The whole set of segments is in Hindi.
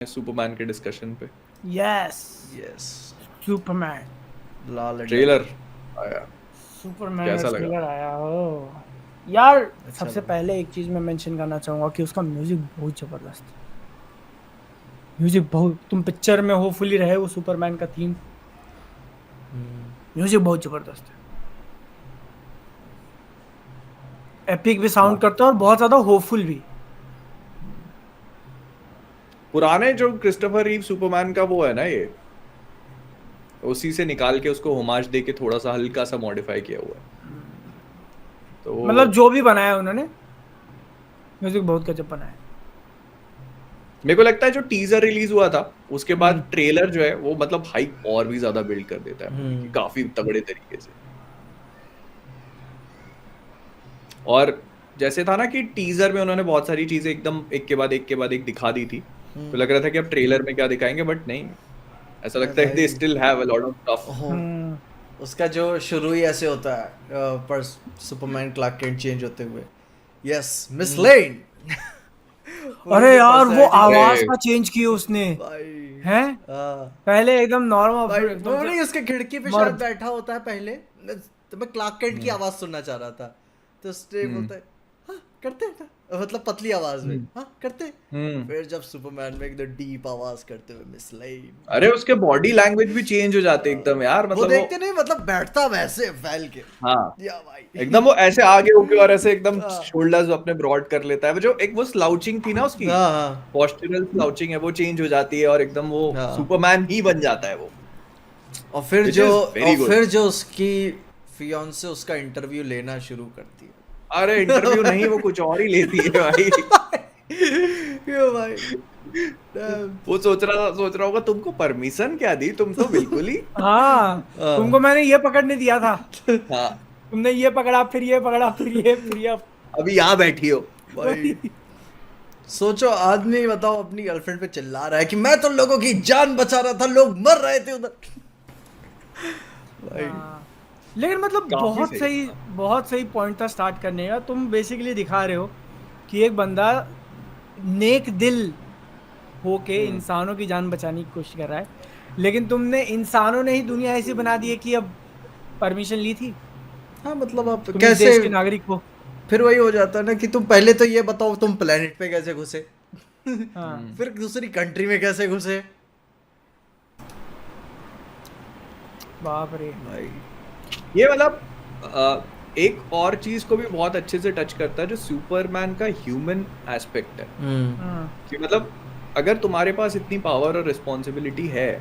सुपरमैन के डिस्कशन पे यस यस सुपरमैन लाल ट्रेलर आया। सुपरमैन का कैसा लगा? ट्रेलर आया हो यार। अच्छा सबसे लगा। पहले एक चीज मैं मेंशन करना चाहूंगा कि उसका म्यूजिक बहुत जबरदस्त है। म्यूजिक बहुत, तुम पिक्चर में होपफुली रहे वो सुपरमैन का थीम, म्यूजिक बहुत जबरदस्त है। एपिक भी साउंड करता है और बहुत ज्यादा होपफुल भी। पुराने जो क्रिस्टोफर रीव सुपरमैन का वो है ना, ये उसी से निकाल के उसको होमाज दे के थोड़ा सा हल्का सा मॉडिफाई किया हुआ है। तो मतलब जो भी बनाया उन्होंने म्यूजिक बहुत गजब बनाया। मेरे को लगता है जो टीजर रिलीज हुआ था उसके बाद ट्रेलर जो है वो मतलब हाइप और भी ज्यादा बिल्ड कर देता है मूवी की काफी तगड़े तरीके से। और जैसे था ना कि टीजर में उन्होंने बहुत सारी चीजें एकदम एक के बाद एक दिखा दी थी, तो लग रहा था कि अब ट्रेलर में क्या दिखाएंगे, बट नहीं, ऐसा लगता है they still have a lot of stuff. उसका जो शुरू ही ऐसे होता है पर सुपरमैन क्लार्क केंट चेंज होते हुए यस मिस लेन। अरे यार वो आवाज अरे का चेंज किया उसने भाई हैं। पहले एकदम नॉर्मल, भाई फिर एकदम वो से नहीं उसके खिड़की पे मर्द। शायद बैठा होता है पहले, तो मैं क्लार्क केंट की आवाज सुनना चाह रहा था, तो उसने बोलता है हाँ करते हैं ना, मतलब पतली आवाज में हाँ करते हैं। फिर जब सुपरमैन में एकदम डीप आवाज करते हुए मिस लेन, अरे उसके बॉडी लैंग्वेज भी चेंज हो जाते एकदम यार, वो मतलब देखते नहीं, मतलब बैठता वैसे फैल के हाँ या भाई एकदम वो ऐसे आगे होके और ऐसे एकदम शोल्डर्स अपने ब्रॉड कर लेता है। वो जो एक वो स्लाउचिंग थी ना उसकी, हाँ हाँ पोस्चरल स्लाउचिंग है, वो चेंज हो जाती है और एकदम वो हाँ। सुपरमैन ही बन जाता है वो। और फिर Which जो is very good. उसकी फियांसे उसका इंटरव्यू लेना शुरू करती है। अरे इंटरव्यू नहीं, वो कुछ और ही लेती है भाई। यो भाई वो सोच रहा होगा तुमको परमिशन क्या दी, तुम तो बिल्कुल ही हाँ तुमको मैंने ये पकड़ने दिया था, हाँ तुमने ये पकड़ा फिर ये पकड़ा फिर ये अभी यहाँ बैठी हो भाई सोचो आदमी बताओ अपनी गर्लफ्रेंड पे चिल्ला रहा है कि मैं तो लोगों की जान बचा रहा था, लोग मर रहे थे उधर भाई। लेकिन मतलब काफी बहुत सही पॉइंट था स्टार्ट करने का। तुम बेसिकली दिखा रहे हो कि एक बंदा नेक दिल होके इंसानों की जान बचाने की कोशिश कर रहा है, लेकिन तुमने इंसानों ने ही दुनिया ऐसी बना दी है कि अब परमिशन ली थी हाँ मतलब आप तुम इस कैसे, देश के नागरिक हो। फिर वही हो जाता है ना कि तुम पहले तो ये बताओ तुम प्लेनेट पे कैसे घुसे हाँ फिर दूसरी कंट्री में कैसे घुसे बाप रे। भाई। ये मतलब एक और चीज को भी बहुत अच्छे से टच करता है जो सुपरमैन का ह्यूमन एस्पेक्ट है, कि मतलब अगर तुम्हारे पास इतनी पावर और रिस्पॉन्सिबिलिटी है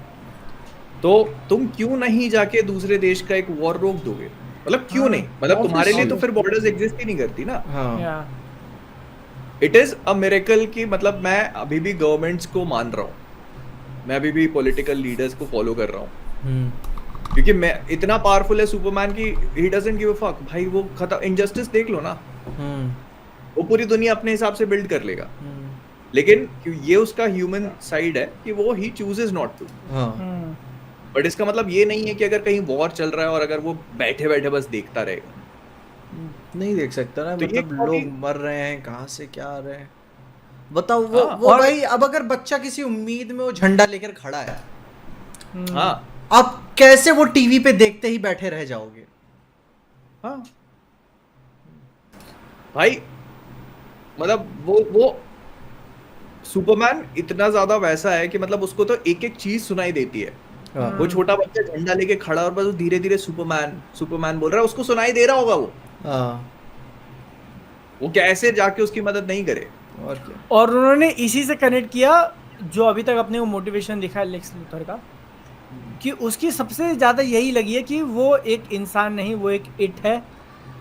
तो तुम क्यों नहीं जाके दूसरे देश का एक वॉर रोक दोगे, मतलब क्यों नहीं, मतलब तुम्हारे लिए तो फिर बॉर्डर्स एग्जिस्ट ही नहीं करती ना। हाँ इट इज अ मिरेकल कि मतलब मैं अभी भी गवर्नमेंट्स को मान रहा हूँ, मैं अभी भी पॉलिटिकल लीडर्स को फॉलो कर रहा हूँ, क्योंकि मैं इतना पावरफुल है सुपरमैन की he doesn't give a fuck. भाई वो खत्म, इनजस्टिस देख लो ना, वो पूरी दुनिया अपने हिसाब से बिल्ड कर लेगा, लेकिन ये उसका ह्यूमन साइड है कि वो ही चूजेस नॉट टू। बट इसका मतलब ये नहीं है कि अगर कहीं वॉर चल रहा है और अगर वो बैठे बैठे बस देखता रहेगा, नहीं देख सकता ना, तो ये मतलब लोग मर रहे हैं कहाँ से क्या आ रहे हैं बताओ। वो और भाई अब अगर बच्चा किसी उम्मीद में वो झंडा लेकर खड़ा है, हाँ आप कैसे वो टीवी पे देखते ही बैठे रह जाओगे। हाँ भाई मतलब वो सुपरमैन इतना ज्यादा वैसा है कि मतलब उसको तो एक एक चीज सुनाई देती है। वो छोटा बच्चा झंडा लेके खड़ा और बस धीरे धीरे सुपरमैन सुपरमैन बोल रहा है, उसको सुनाई दे रहा होगा वो कैसे जाके उसकी मदद नहीं करे। और क्या, और उन्होंने इसी से कनेक्ट किया जो अभी तक अपने को मोटिवेशन दिखा है लेक्स लूथर का, कि उसकी सबसे ज्यादा यही लगी है कि वो एक इंसान नहीं, वो एक इट है,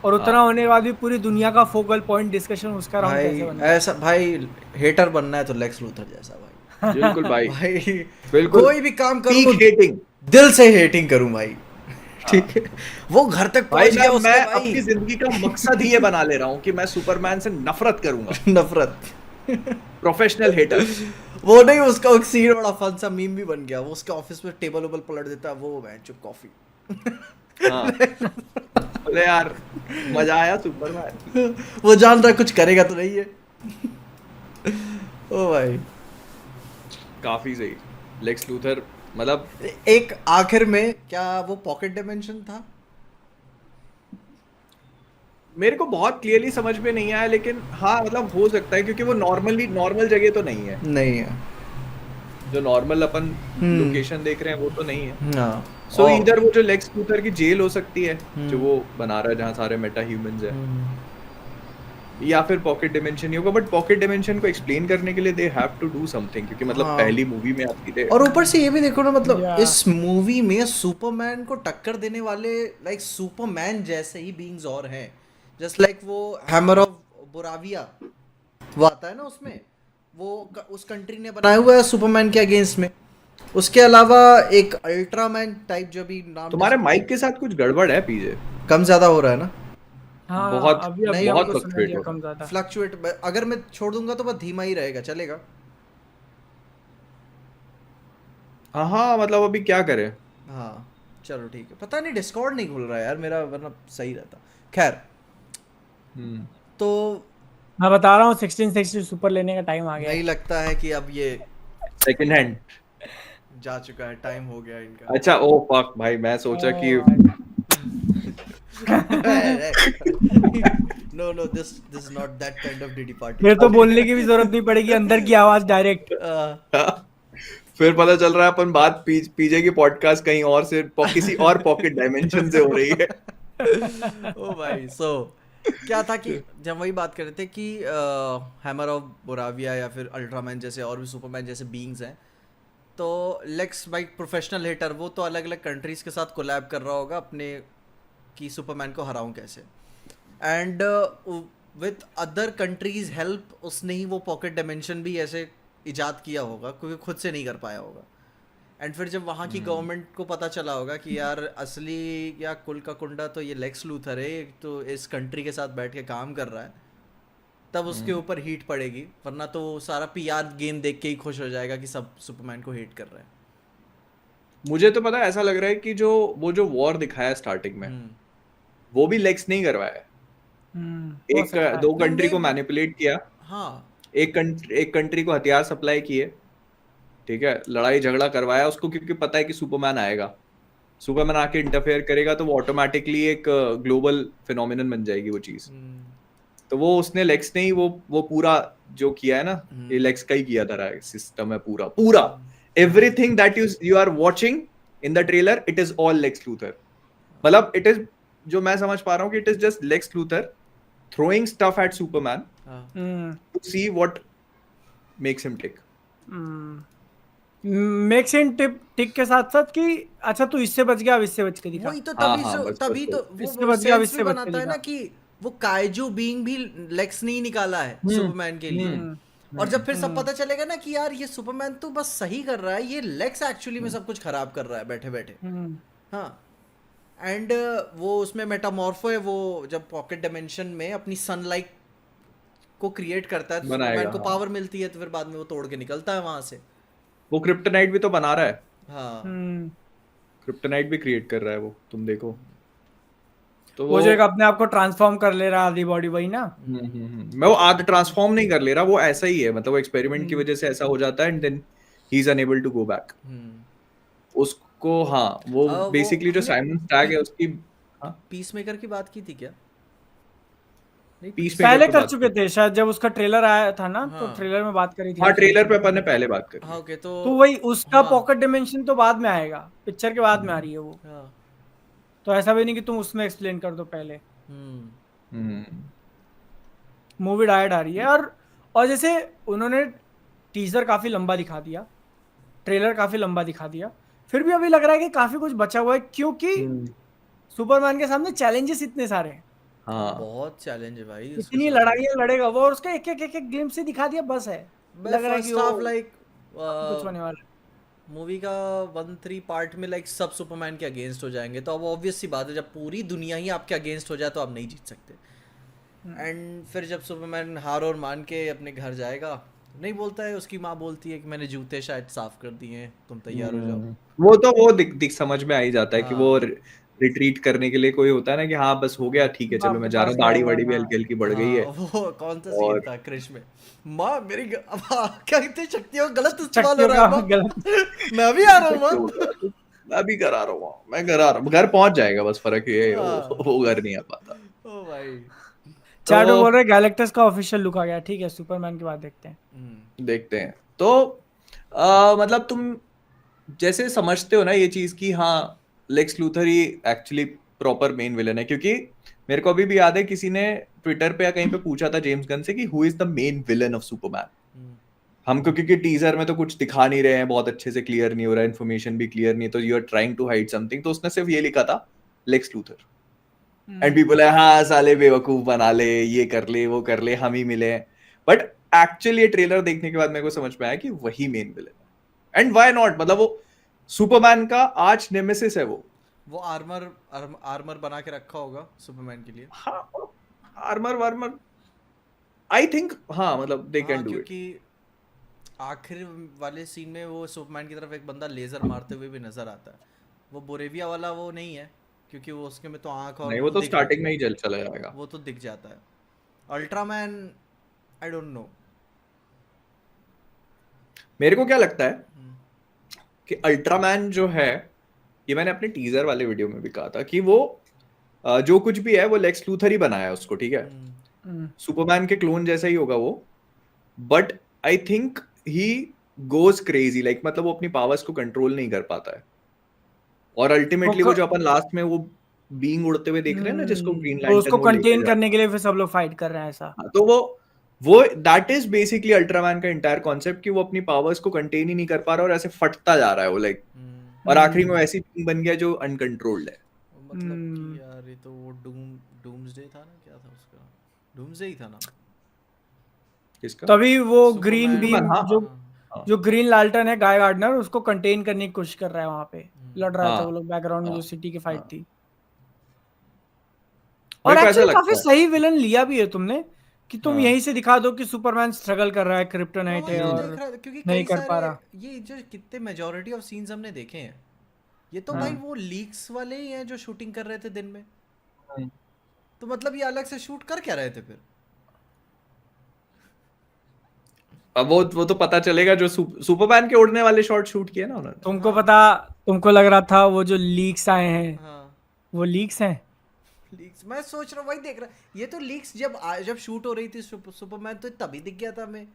और उतना होने के बाद भी पूरी दुनिया का फोकल पॉइंट डिस्कशन उसका राउंड कैसे भाई बनना ऐसा भाई हेटर बनना है तो लेक्स लूथर जैसा भाई। बिल्कुल भाई भाई बिल्कुल, कोई भी काम करूँ पीक हेटिंग, दिल से हेटिंग करूँ भाई। ठीक है वो घर तक भाई पहुंच गया उसका मैं भाई अपनी जिंदगी का मकसद ही ये बना ले रहा हूँ कि मैं सुपरमैन से नफरत करूंगा, नफरत। Professional hater. वो नहीं, उसका एक सीन बड़ा फन सा मीम भी बन गया, वो उसके ऑफिस में टेबल वेबल पलट देता है, वो मैं चुप कॉफी। हाँ अरे यार मजा आया सुपरमैन। वो जान रहा है कुछ करेगा तो नहीं है। ओ भाई काफी सही। लेक्स लूथर मतलब एक आखिर में क्या वो पॉकेट डायमेंशन था? मेरे को बहुत क्लियरली समझ में नहीं आया, लेकिन हाँ मतलब हो सकता है, क्योंकि वो नॉर्मल जगह तो नहीं है। नहीं है। जो नॉर्मल अपन हम्म। लोकेशन देख रहे हैं वो तो नहीं है। हाँ। सो और इधर वो जो लेक्स लूथर की जेल हो सकती है जो हम्म। वो बना रहा है, जहाँ सारे मेटा ह्यूमंस है, हम्म। या फिर पॉकेट डिमेंशन ही होगा। बट पॉकेट डिमेंशन को एक्सप्लेन करने के लिए they have to do something, क्योंकि मतलब हाँ, पहली मूवी में आप सीधे और ऊपर से ये भी देखो ना, मतलब या इस मूवी में सुपरमैन को टक्कर देने वाले लाइक सुपरमैन जैसे ही बीइंग्स और हैं, जस्ट लाइक वो हैमर ऑफ बोराविया वो आता है ना उसमें, वो उस कंट्री ने बनाया हुआ है सुपरमैन के अगेंस्ट में। उसके अलावा एक अल्ट्रामैन टाइप जो भी नाम तुम्हारे माइक के साथ कुछ गड़बड़ है पीजे, कम ज्यादा हो रहा है ना? हाँ, बहुत अभी अभी नहीं, बहुत हमको सुनाई फ्लक्चुएट दिया हो रहा कम ज्यादा। फ्लक्चुएट अगर मैं छोड़ दूंगा तो बस धीमा ही रहेगा, चलेगा? है। हाँ मतलब अभी क्या करें। हाँ, चलो ठीक है। पता नहीं डिस्कॉर्ड नहीं खुल रहा है यार मेरा, वरना सही रहता। खैर, हम्म तो मैं बता रहा हूँ 1660 सुपर लेने का टाइम आ गया नहीं है। लगता है कि अब ये सेकंड हैंड। जा चुका है, टाइम हो गया इनका। अच्छा ओ फक भाई, मैं सोचा कि Oh my God. No no, this is not that kind of Diddy party. फिर तो बोलने की भी जरूरत नहीं पड़ेगी, अंदर की आवाज डायरेक्ट। फिर पता चल रहा है अपन बात पीजे की पॉडकास्ट कहीं और से किसी और पॉकेट डायमेंशन से हो रही है। ओ भाई, सो क्या था कि जब वही बात कर रहे थे कि हैमर ऑफ बोराविया या फिर अल्ट्रामैन जैसे और भी सुपरमैन जैसे बीइंग्स हैं, तो लेक्स बाइक प्रोफेशनल हिटर, वो तो अलग अलग कंट्रीज के साथ कोलैब कर रहा होगा अपने कि सुपरमैन को हराऊं कैसे, and with other countries help उसने ही वो पॉकेट डायमेंशन भी ऐसे इजाद किया होगा, क्योंकि खुद से नहीं कर पाया होगा। एंड फिर जब वहाँ की गवर्नमेंट को पता चला होगा कि यार असली या कुल का कुंडा तो ये लेक्स लूथर है, तो इस कंट्री के साथ बैठ के काम कर रहा है, तब उसके ऊपर हीट पड़ेगी। वरना तो वो सारा पीआर गेम देख के ही खुश हो जाएगा कि सब सुपरमैन को हेट कर रहे हैं। मुझे तो पता है, ऐसा लग रहा है कि जो वॉर दिखाया स्टार्टिंग में, वो भी लेक्स नहीं करवाया है। हो एक सकता है। दो कंट्री नहीं, को मैनिपुलेट किया, हाँ, एक कंट्री को हथियार सप्लाई किए, ठीक है, लड़ाई झगड़ा करवाया उसको, क्योंकि पता है कि सुपरमैन आएगा, सुपरमैन आके इंटरफेयर करेगा तो वो ऑटोमेटिकली एक ग्लोबल फिनोमिनन बन जाएगी वो चीज। तो वो उसने लेक्स ने ही वो पूरा जो किया है ना, ये लेक्स का ही किया था, सिस्टम है पूरा पूरा। Everything that you are watching in the trailer, it is all Lex Luthor. मतलब इट इज, जो मैं समझ पा रहा हूँ कि it is just Lex Luthor throwing stuff at Superman to see what makes him tick. Makes him tick के साथ साथ कि अच्छा तू इससे बच गया, अब इससे बच के दिखा। वही तो, हाँ तभी हाँ, बस तभी बस तो बस। इससे वो बच गया, अब सेंस इससे भी बच के बनाता है ना दिखा। कि वो काइजू बीइंग भी लेक्स ने ही निकाला है सुपरमैन के लिए। और जब फिर सब पता चलेगा ना कि यार ये सुपरमैन तो बस सही कर रहा है, ये लेक्स एक्चुअली में सब कुछ खराब कर रहा है बैठे बैठे। हाँ, एंड वो उसमें मेटामॉर्फो है, वो जब पॉकेट डायमेंशन में अपनी सनलाइट को क्रिएट करता है तो सुपरमैन को पावर मिलती है, तो फिर बाद में वो तोड़ के निकलता है वहां से। वो क्रिप्टोनाइट भी तो बना रहा है। हाँ, क्रिप्टोनाइट भी क्रिएट कर रहा है वो, तुम देखो तो वो जो एक अपने आप को ट्रांसफॉर्म कर ले रहा है आधी बॉडी, वही ना। मैं वो आद ट्रांसफॉर्म नहीं कर ले रहा, वो ऐसा ही है, मतलब वो एक्सपेरिमेंट की वजह से ऐसा हो जाता है and then he is unable to go back उसको। हाँ, वो बेसिकली जो साइमन स्टैग है उसकी। हाँ, पीस मेकर की बात की थी क्या? नहीं, पहले कर चुके थे शायद, जब उसका ट्रेलर आया था ना, तो ट्रेलर में बात करी थी। हाँ, ट्रेलर पे अपन ने पहले बात करी। हाँ, ओके, तो वही उसका पॉकेट डिमेंशन तो बाद में आएगा, पिक्चर के बाद में आ रही है वो। तो ऐसा भी नहीं कि तुम उसमें एक्सप्लेन कर दो पहले। मूवी डायरेक्ट आ रही है, और जैसे उन्होंने टीजर काफी लंबा दिखा दिया, ट्रेलर काफी लंबा दिखा दिया, फिर भी अभी लग रहा है कि काफी कुछ बचा हुआ है, क्योंकि सुपरमैन के सामने चैलेंजेस इतने सारे हैं। हाँ, बहुत चैलेंज है भाई, इतनी लड़ाइयाँ लड़ेगा वो, और उसका एक एक ग्लिम्स से दिखा दिया, बस है। लग रहा है कि वो लाइक कुछ होने वाला है। मूवी का 1-3 पार्ट में लाइक सब सुपरमैन के अगेंस्ट हो जाएंगे, तो अब ऑब्वियस सी बात है, जब पूरी दुनिया ही आपके अगेंस्ट हो जाए तो आप नहीं जीत सकते। एंड फिर जब सुपरमैन हार और मान के अपने घर जाएगा, नहीं बोलता है, उसकी माँ बोलती है कि मैंने जूते शायद साफ कर दिए हैं, तुम तैयार हो जाओ। वो तो दिख समझ में आ ही जाता है कि वो रिट्रीट करने के लिए कोई होता है ना कि हाँ बस हो गया ठीक है चलो मैं आपके जा रहा पास हूँ, क्या दाढ़ी हुआ वाड़ी भी था? हल्की हल्की बढ़ गई है। वो कौन सा सीन और था क्रिश में? माँ मेरी क्या इतनी शक्तियों का गलत इस्तेमाल हो शक्तियों रहा है का माँ। गलत मैं भी आ रहा हूँ शक्ति हो माँ। गया तो मैं भी घर आ रहा हूँ, मैं घर आ रहा हूँ, घर पहुंच जाएगा बस, फर्क ये है हाँ। वो घर नहीं आ पाता। ओ भाई। तो चैट में बोल रहे गैलेक्टस का ऑफिशियल लुक आ गया। ठीक है, सुपरमैन की बात देखते हैं। देखते हैं तो मतलब तुम जैसे समझते हो ना ये चीज कि हाँ लेक्स लूथर ही एक्चुअली प्रॉपर मेन विलन है, क्योंकि मेरे को अभी भी याद है किसी ने ट्विटर पे या कहीं पे पूछा था जेम्स गन से कि who is the main villain of Superman. हमको क्योंकि टीजर में तो कुछ दिखा नहीं रहे हैं, बहुत अच्छे से क्लियर नहीं हो रहा है, इन्फॉर्मेशन भी क्लियर नहीं है, तो you are trying to hide something, तो उसने सिर्फ ये लिखा था लेक्स लूथर। एंड पीपल है हाँ साले बेवकूफ बना ले, ये कर ले वो कर ले, हम ही मिले। बट एक्चुअली ये ट्रेलर देखने के बाद मेरे को समझ में आया कि वही मेन विलन है। एंड व्हाई नॉट, मतलब वो सुपरमैन का आर्च नेमेसिस है वो आर्मर बना के रखा होगा सुपरमैन के लिए। हाँ आर्मर वार्मर आई थिंक, हाँ मतलब दे कैन डू इट। क्योंकि आखिर वाले सीन में वो सुपरमैन की तरफ एक बंदा लेजर मारते हुए भी नजर आता है। वो बोरेविया वाला वो नहीं है, क्योंकि वो उसके में तो आंख और नहीं वो मुंह तो दिख स्टार्टिंग जाता में है। ही जल चला जाएगा। वो तो दिख जाता है। Ultraman I don't know. मेरे को क्या लगता है कि अल्ट्रामैन जो है, ये मैंने अपने टीजर वाले वीडियो में भी कहा था कि वो जो कुछ भी है वो लेक्स लूथर ही बनाया उसको, ठीक है। सुपरमैन के क्लोन जैसा ही होगा वो, but I think he goes crazy, like मतलब वो अपनी पावर्स को कंट्रोल नहीं कर पाता है, और अल्टीमेटली वो जो अपन लास्ट में वो बीइंग उड़ते हुए देख रहे हैं ना जिसको ग्रीन तो उसको लैंटर्न वो लेके कंटेन जा, करने के लिए फिर सब लोग फाइट कर रहे हैं ऐसा। तो वो दैट इज बेसिकली अल्ट्रामैन का इंटायर कॉन्सेप्ट कि वो अपनी पावर्स को कंटेन ही नहीं कर पा रहा और ऐसे फटता जा रहा है वो, लाइक और आखिरी में वो ऐसी बीइंग बन गया जो अनकंट्रोल्ड है। मतलब कि यार ये तो वो डूम्सडे था ना, क्या था उसका? डूम्सडे ही था ना किसका? तभी वो ग्रीन सुपरमैन। बीम हाँ, जो ग्रीन लाल्टन है गाय गार्डनर, उसको कंटेन करने की कोशिश कर रहा है, वहां पे लड़ रहा था वो लोग बैकग्राउंड में, जो सिटी की फाइट थी। और मेरे को ऐसा एक्चुअली काफी लगता है सही विलन लिया भी है तुमने कि तुम हाँ। यहीं से दिखा दो कि सुपरमैन स्ट्रगल कर रहा है, क्रिप्टोनाइट है वही तो और देख रहा था, क्योंकि नहीं कई कर पा रहा। सारे ये जो कितने मेजॉरिटी ऑफ सीन्स हमने देखे हैं, ये तो भाई वो लीक्स वाले ही हैं जो शूटिंग कर रहे थे दिन में। तो मतलब ये अलग से शूट कर क्या रहे थे फिर? अब वो तो पता चलेगा जो सुपरमैन के उड़ने वाले शॉट शूट किए ना उन्होंने। तुमको पता, तुमको लग रहा था वो जो लीक्स आए हैं हाँ वो लीक्स हैं। लीक्स मैं सोच रहा हूँ, वही देख रहा। ये तो लीक्स जब शूट हो रही थी सुपरमैन, तो तभी दिख गया था हमें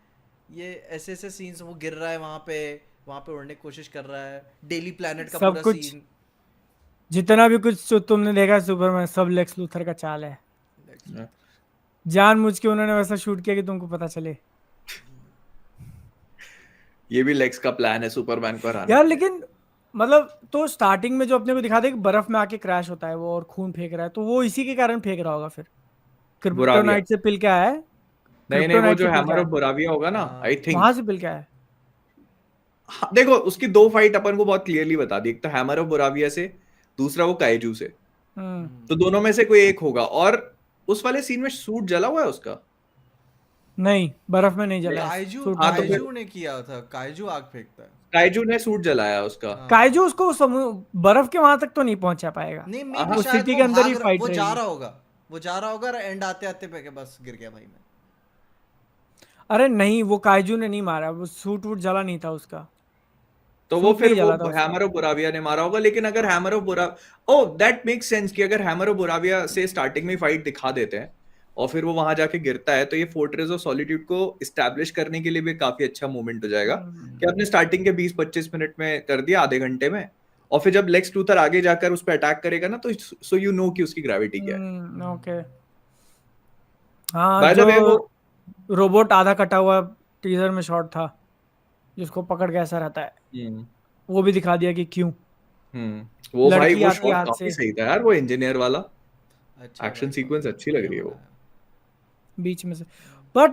ये ऐसे ऐसे सीन्स, वो गिर रहा है वहां पे उड़ने की कोशिश कर रहा है, डेली प्लैनेट का सब पूरा कुछ सीन। जितना भी कुछ जो तुमने देखा सुपरमैन, सब लेक्स लूथर का चाल है। जानबूझ के उन्होंने वैसा शूट किया कि तुमको पता चले। ये भी लेक्स का प्लान है सुपरमैन को हराने यार के लिए। लेकिन मतलब तो स्टार्टिंग में जो अपने को दिखाते कि बर्फ में आके क्रैश होता है वो और खून फेंक रहा है, तो वो इसी के कारण फेंक रहा होगा फिर। बुराविया क्रिप्टोनाइट से पिल के आया है। नहीं वो क्रिप्टोनाइट जो से पिल के हैमर आया ऑफ बुराविया होगा ना, आई थिंक वहां से पिल के आया है। देखो उसकी दो फाइट अपन को बहुत क्लियरली बता दी, एक तो हैमर ऑफ बुराविया से, दूसरा वो काइजू से। तो दोनों में से कोई एक होगा, और उस वाले सीन में सूट जला हुआ है उसका। नहीं, बर्फ में नहीं जला है। काइजू सूट में तो फिर- काइजू ने किया था, काइजू आग फेंकता है। काइजू ने सूट जलाया उसका। काइजू उसको बर्फ के वहां तक तो नहीं पहुंचा पाएगा। नहीं हाँ, मे वो शायद सिटी वो के अंदर ही भाग फाइट वो जा रहेगी। रहा होगा, वो जा रहा होगा और एंड आते आते पे के बस गिर गया भाई मैं। अरे नहीं, वो काइजू ने नहीं मारा, वो सूट वूट जला नहीं था उसका। तो वो सूट फिर नहीं वो जला था उसका। हैमर ऑफ बुराविया ने मारा होगा। लेकिन अगर हैमर ऑफ बुरा ओ दैट मेक्स सेंस कि अगर हैमर ऑफ बुराविया से स्टार्टिंग में फाइट दिखा देते हैं और फिर वो वहां जाके गिरता है, तो ये फोर्ट्रेस ऑफ सॉलिट्यूड को इस्टेब्लिश करने के लिए भी काफी अच्छा मोमेंट हो जाएगा कि आपने स्टार्टिंग के 20-25 मिनट में कर दिया, आधे घंटे में, और फिर जब लेक्स लूथर आगे जाकर उस पर अटैक करेगा ना, तो सो यू नो कि उसकी ग्रेविटी क्या है। ओके। हाँ, बाय द जो वे वो रोबोट आधा कटा हुआ टीजर में शॉट था जिसको पकड़ के ऐसा रहता है, हम्म वो भी दिखा दिया कि क्यों। वो भाई लड़की वो आती शॉट हाथ काफी से सही था यार, वो इंजीनियर वाला अच्छा एक्शन भाई, सीक्वेंस अच्छी लग रही है वो। बीच में से। बट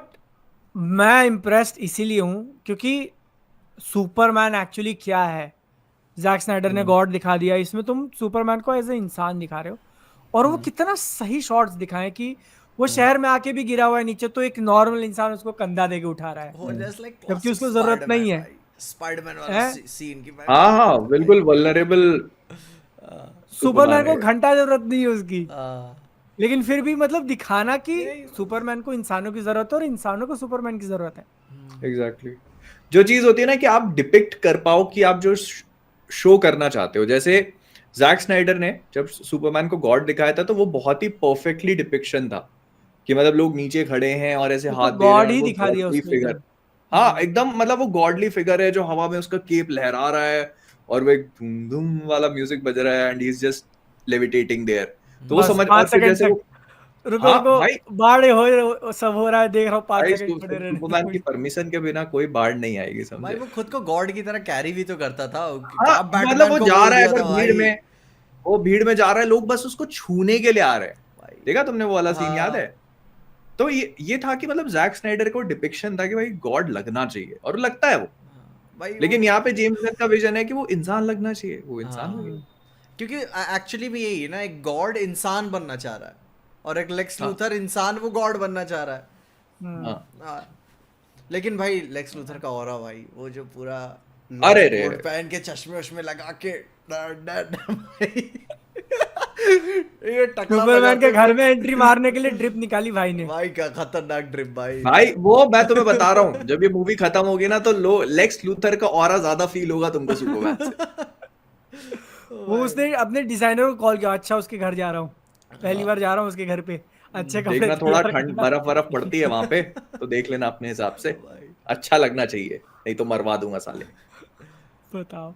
मैं इम्प्रेस्ड इसीलिए हूँ क्योंकि सुपरमैन एक्चुअली क्या है, जैक स्नाइडर ने गॉड दिखा दिया, इसमें तुम सुपरमैन को एज ए इंसान दिखा रहे हो। और वो कितना सही शॉट्स दिखाए कि वो शहर में आके भी गिरा हुआ है नीचे, तो एक नॉर्मल इंसान उसको कंधा देके उठा रहा वो है, जस्ट लाइक जबकि उसको जरूरत नहीं है। स्पाइडरमैन वाला हैं? सीन की हाँ हाँ बिल्कुल वल्नरेबल सुपरमैन को घंटा जरूरत नहीं है उसकी, हाँ लेकिन फिर भी मतलब दिखाना कि सुपरमैन को इंसानों की जरूरत है और इंसानों को सुपरमैन की जरूरत है। एग्जैक्टली जो चीज होती है ना कि आप डिपिक्ट कर पाओ कि आप जो शो करना चाहते हो, जैसे जैक स्नाइडर ने जब सुपरमैन को गॉड दिखाया था तो वो बहुत ही परफेक्टली डिपिक्शन था कि मतलब लोग नीचे खड़े हैं और ऐसे हाथ दे रहे गॉड हैं, ही वो दिखा दिया गॉडली उसको फिगर। एकदम। हाँ एकदम मतलब वो गॉडली फिगर है जो हवा में उसका केप लहरा रहा है और वो एक धूम धूम वाला म्यूजिक बज रहा है and he is just levitating there. तो वो बस समझ, और 5 फिर सेकंड जैसे तक वो, रुको हाँ रुको, भाई, बाढ़ हो सब हो रहा है, देख रहा हूँ 5 भाई सेकंड खड़े रहने सुपरमैन की दो। परमिशन के बिना कोई बाढ़ नहीं आएगी, भाई, समझे। वो खुद को गॉड की तरह कैरी भी तो करता था। हाँ क्या मतलब बैटमैन वो को जा बोल रहा है दिया अगर था भीड़ भाई। में, वो भीड़ में जा रहा है, लोग बस उसको छूने के लिए आ रहे हैं। भाई देखा तुमने वो वाला सीन, याद हाँ है। तो ये था कि मतलब जैक स्नाइडर को डिपिक्शन था कि भाई गॉड लगना चाहिए और लगता है वो, भाई वो लेकिन यहाँ पे जेम्स गन का विजन है कि वो इंसान लगना चाहिए, वो इंसान हाँ, लगे। क्योंकि एक्चुअली भी यही है ना, एक गॉड इंसान बनना चाह रहा है और एक लेक्स हाँ लूथर इंसान वो गॉड बनना चाह रहा है। हम्म। हाँ। हाँ, लेकिन भाई लेक्स लूथर का ऑरा भाई, वो जो पूरा अरे लॉन्ग रे, कोट पहन के चश्मे वश्मे लगा के भाई ये टकला सुपरमैन बजाते के घर हुए में एंट्री मारने के लिए ड्रिप निकाली भाई ने। भाई क्या खतरनाक ड्रिप भाई। भाई वो मैं तुम्हें बता रहा हूँ जब ये मूवी खत्म होगी ना तो लेक्स लूथर का ऑरा ज्यादा फील होगा तुमको सुपरमैन से। वो उसने अपने डिजाइनर को कॉल किया, अच्छा उसके घर जा रहा हूँ, पहली बार जा रहा हूँ उसके घर पे, अच्छे कपड़े देखना थोड़ा तैयार ठंड करना। बर्फ बर्फ पड़ती है वहां पे तो देख लेना अपने हिसाब से, भाई अच्छा लगना चाहिए, नहीं तो मरवा दूंगा साले। बताओ।